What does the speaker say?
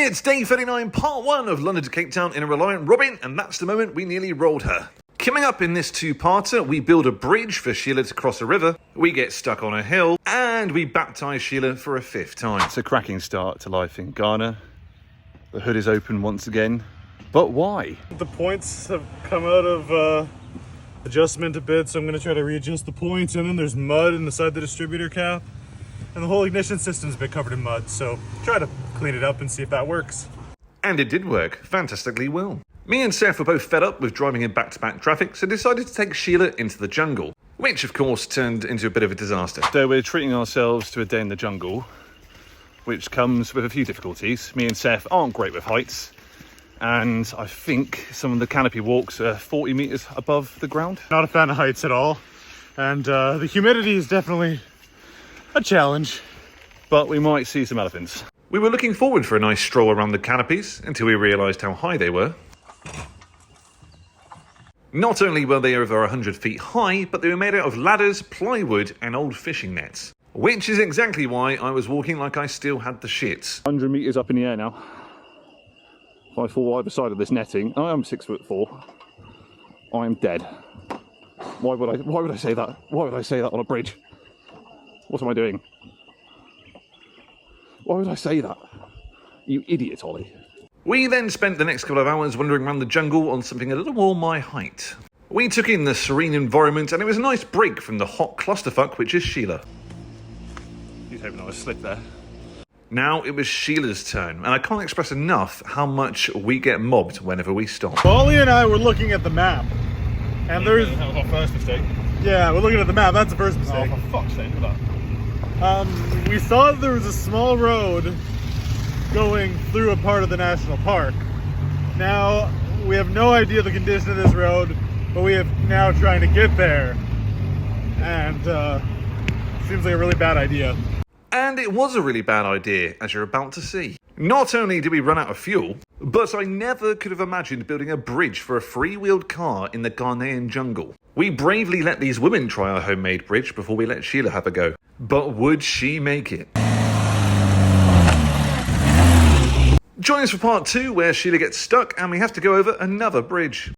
It's day 39, part 1 of London to Cape Town in a Reliant Robin, and that's the moment we nearly rolled her. Coming up in this two-parter, we build a bridge for Sheila to cross a river, we get stuck on a hill, and we baptise Sheila for a 5th time. It's a cracking start to life in Ghana. The hood is open once again, but why? The points have come out of adjustment a bit, so I'm going to try to readjust the points, and then there's mud inside the distributor cap. And the whole ignition system's a bit covered in mud, so try to clean it up and see if that works. And it did work, fantastically well. Me and Seth were both fed up with driving in back-to-back traffic, so decided to take Sheila into the jungle, which of course turned into a bit of a disaster. So we're treating ourselves to a day in the jungle, which comes with a few difficulties. Me and Seth aren't great with heights, and I think some of the canopy walks are 40 metres above the ground. Not a fan of heights at all, and the humidity is definitely a challenge. But we might see some elephants. We were looking forward for a nice stroll around the canopies until we realised how high they were. Not only were they over 100 feet high, but they were made out of ladders, plywood and old fishing nets. Which is exactly why I was walking like I still had the shits. 100 metres up in the air now. If I fall either side of this netting, I am 6'4". I am dead. Why would I say that? Why would I say that on a bridge? What am I doing? Why would I say that? You idiot, Ollie. We then spent the next couple of hours wandering around the jungle on something a little more my height. We took in the serene environment, and it was a nice break from the hot clusterfuck which is Sheila. He's hoping I was slip there. Now it was Sheila's turn, and I can't express enough how much we get mobbed whenever we stop. Ollie and I were looking at the map, and there's... That was our first mistake. Yeah, we're looking at the map, that's the first mistake. Oh, for fuck's sake, look at that. We saw there was a small road going through a part of the national park. Now, we have no idea the condition of this road, but we have now trying to get there. And, seems like a really bad idea. And it was a really bad idea, as you're about to see. Not only did we run out of fuel, but I never could have imagined building a bridge for a free-wheeled car in the Ghanaian jungle. We bravely let these women try our homemade bridge before we let Sheila have a go. But would she make it? Join us for part 2, where Sheila gets stuck and we have to go over another bridge.